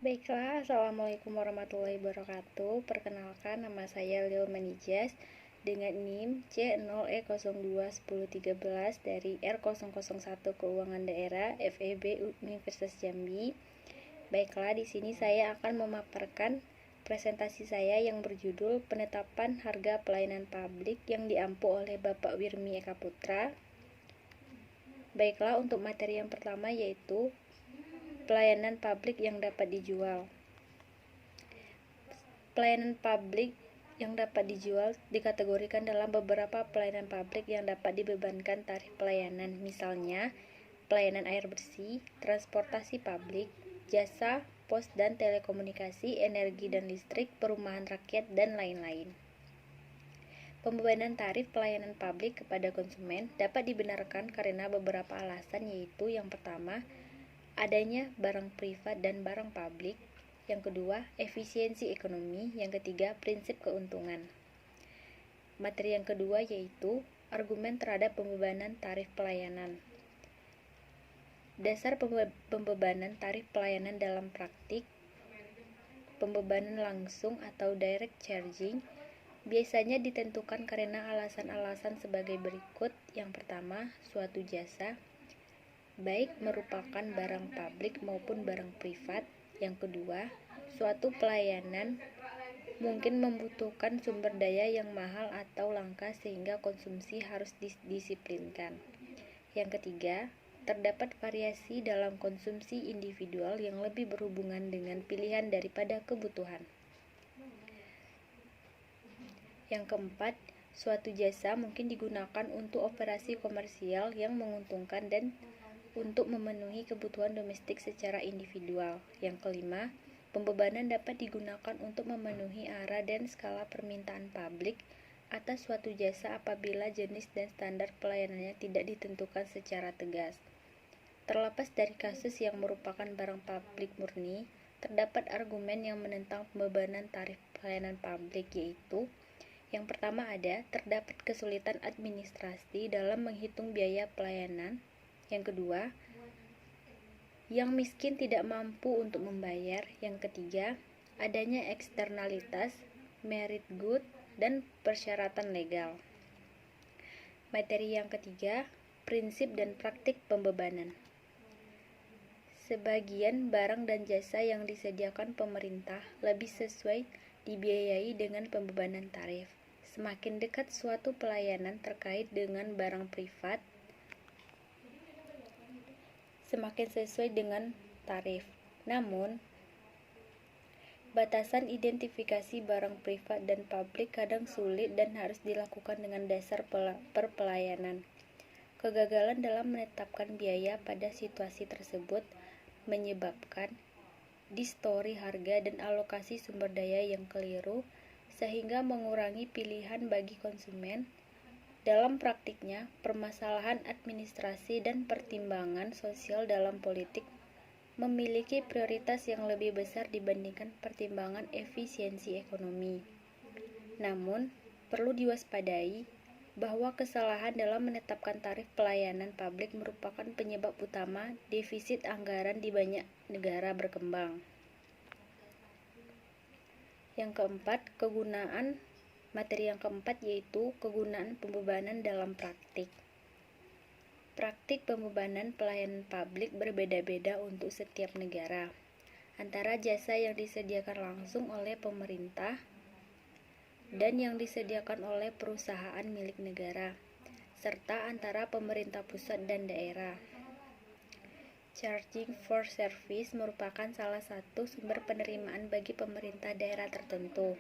Baiklah, Assalamualaikum warahmatullahi wabarakatuh. Perkenalkan, nama saya Lil Manijas dengan NIM C0E021013 dari R001 Keuangan Daerah FEB Universitas Jambi. Baiklah, di sini saya akan memaparkan presentasi saya yang berjudul Penetapan Harga Pelayanan Publik yang diampu oleh Bapak Wirmi Eka Putra. Baiklah, untuk materi yang pertama yaitu pelayanan publik yang dapat dijual. Pelayanan publik yang dapat dijual dikategorikan dalam beberapa pelayanan publik yang dapat dibebankan tarif pelayanan, misalnya pelayanan air bersih, transportasi publik, jasa, pos dan telekomunikasi, energi dan listrik, perumahan rakyat, dan lain-lain. Pembebanan tarif pelayanan publik kepada konsumen dapat dibenarkan karena beberapa alasan, yaitu yang pertama, adanya barang privat dan barang publik. Yang kedua, efisiensi ekonomi. Yang ketiga, prinsip keuntungan. Materi yang kedua yaitu argumen terhadap pembebanan tarif pelayanan. Dasar pembebanan tarif pelayanan dalam praktik. Pembebanan langsung atau direct charging biasanya ditentukan karena alasan-alasan sebagai berikut. Yang pertama, suatu jasa baik merupakan barang publik maupun barang privat. Yang kedua, suatu pelayanan mungkin membutuhkan sumber daya yang mahal atau langka sehingga konsumsi harus didisiplinkan. Yang ketiga, terdapat variasi dalam konsumsi individual yang lebih berhubungan dengan pilihan daripada kebutuhan. Yang keempat, suatu jasa mungkin digunakan untuk operasi komersial yang menguntungkan dan untuk memenuhi kebutuhan domestik secara individual. Yang kelima, pembebanan dapat digunakan untuk memenuhi arah dan skala permintaan publik atas suatu jasa apabila jenis dan standar pelayanannya tidak ditentukan secara tegas. Terlepas dari kasus yang merupakan barang publik murni, terdapat argumen yang menentang pembebanan tarif pelayanan publik, yaitu yang pertama, terdapat kesulitan administrasi dalam menghitung biaya pelayanan. Yang kedua, yang miskin tidak mampu untuk membayar. Yang ketiga, adanya eksternalitas, merit good, dan persyaratan legal. Materi yang ketiga, prinsip dan praktik pembebanan. Sebagian barang dan jasa yang disediakan pemerintah lebih sesuai dibiayai dengan pembebanan tarif. Semakin dekat suatu pelayanan terkait dengan barang privat, semakin sesuai dengan tarif. Namun, batasan identifikasi barang privat dan publik kadang sulit dan harus dilakukan dengan dasar perpelayanan. Kegagalan dalam menetapkan biaya pada situasi tersebut menyebabkan distori harga dan alokasi sumber daya yang keliru, sehingga mengurangi pilihan bagi konsumen. Dalam praktiknya, permasalahan administrasi dan pertimbangan sosial dalam politik memiliki prioritas yang lebih besar dibandingkan pertimbangan efisiensi ekonomi. Namun, perlu diwaspadai bahwa kesalahan dalam menetapkan tarif pelayanan publik merupakan penyebab utama defisit anggaran di banyak negara berkembang. Yang keempat, materi yang keempat yaitu kegunaan pembebanan dalam praktik. Praktik pembebanan pelayanan publik berbeda-beda untuk setiap negara, antara jasa yang disediakan langsung oleh pemerintah dan yang disediakan oleh perusahaan milik negara, serta antara pemerintah pusat dan daerah. Charging for service merupakan salah satu sumber penerimaan bagi pemerintah daerah tertentu.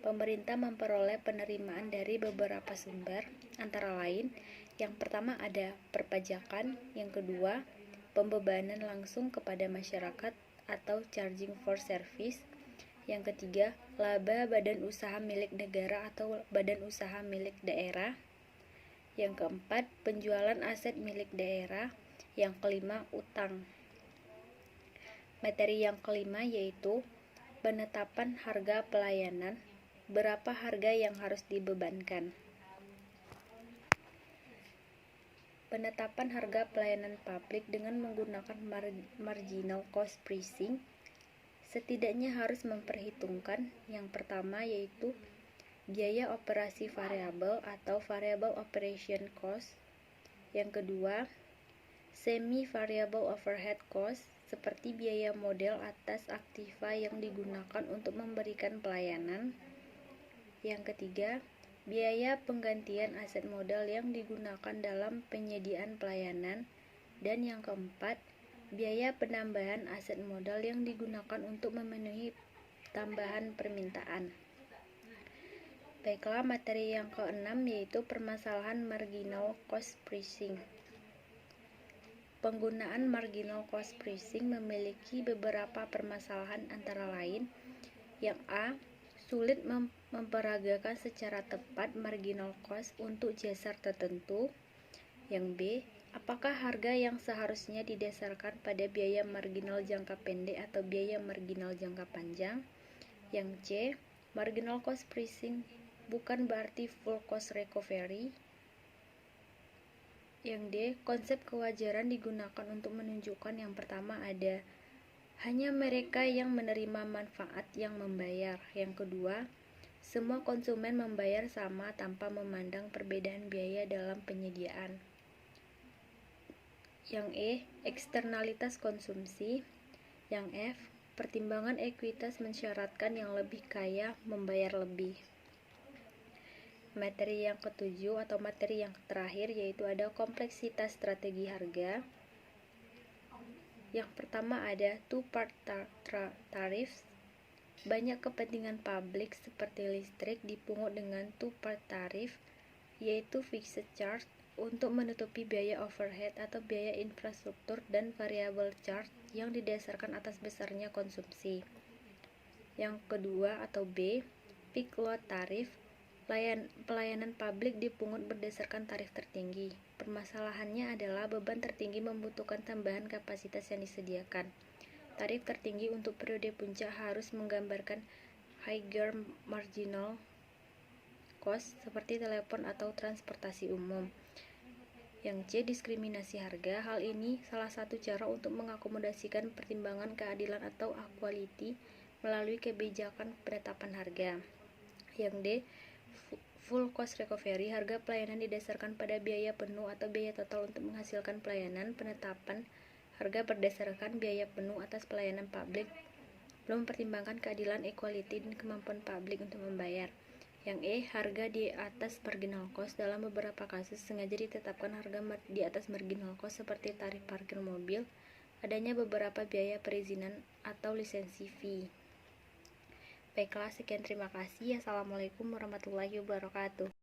Pemerintah memperoleh penerimaan dari beberapa sumber, antara lain, yang pertama ada perpajakan, yang kedua, pembebanan langsung kepada masyarakat atau charging for service, yang ketiga, laba badan usaha milik negara atau badan usaha milik daerah, yang keempat, penjualan aset milik daerah, yang kelima, utang. Materi yang kelima yaitu penetapan harga pelayanan. Berapa harga yang harus dibebankan? Penetapan harga pelayanan publik dengan menggunakan marginal cost pricing setidaknya harus memperhitungkan yang pertama yaitu biaya operasi variabel atau variable operation cost. Yang kedua, semi-variable overhead cost seperti biaya model atas aktiva yang digunakan untuk memberikan pelayanan. Yang ketiga, biaya penggantian aset modal yang digunakan dalam penyediaan pelayanan. Dan yang keempat, biaya penambahan aset modal yang digunakan untuk memenuhi tambahan permintaan. Baiklah, materi yang keenam yaitu permasalahan marginal cost pricing. Penggunaan marginal cost pricing memiliki beberapa permasalahan antara lain. Yang A, sulit memperagakan secara tepat marginal cost untuk jasa tertentu. Yang B, apakah harga yang seharusnya didasarkan pada biaya marginal jangka pendek atau biaya marginal jangka panjang? Yang C, marginal cost pricing bukan berarti full cost recovery. Yang D, konsep kewajaran digunakan untuk menunjukkan yang pertama ada hanya mereka yang menerima manfaat yang membayar. Yang kedua, semua konsumen membayar sama tanpa memandang perbedaan biaya dalam penyediaan. Yang E, eksternalitas konsumsi. Yang F, pertimbangan ekuitas mensyaratkan yang lebih kaya membayar lebih. Materi yang ketujuh atau materi yang terakhir yaitu ada kompleksitas strategi harga. Yang pertama ada two-part tariffs. Banyak kepentingan publik seperti listrik dipungut dengan two-part tarif, yaitu fixed charge untuk menutupi biaya overhead atau biaya infrastruktur dan variable charge yang didasarkan atas besarnya konsumsi. Yang kedua atau B, peak load tarif. Pelayanan publik dipungut berdasarkan tarif tertinggi. Permasalahannya adalah beban tertinggi membutuhkan tambahan kapasitas yang disediakan. Tarif tertinggi untuk periode puncak harus menggambarkan higher marginal cost seperti telepon atau transportasi umum. Yang C, diskriminasi harga. Hal ini salah satu cara untuk mengakomodasikan pertimbangan keadilan atau equality melalui kebijakan penetapan harga. Yang D, full cost recovery. Harga pelayanan didasarkan pada biaya penuh atau biaya total untuk menghasilkan pelayanan. Penetapan harga berdasarkan biaya penuh atas pelayanan publik belum mempertimbangkan keadilan, equality, dan kemampuan publik untuk membayar. Yang E, harga di atas marginal cost. Dalam beberapa kasus sengaja ditetapkan harga di atas marginal cost seperti tarif parkir mobil, adanya beberapa biaya perizinan atau lisensi fee. Baiklah, sekian, terima kasih. Assalamualaikum warahmatullahi wabarakatuh.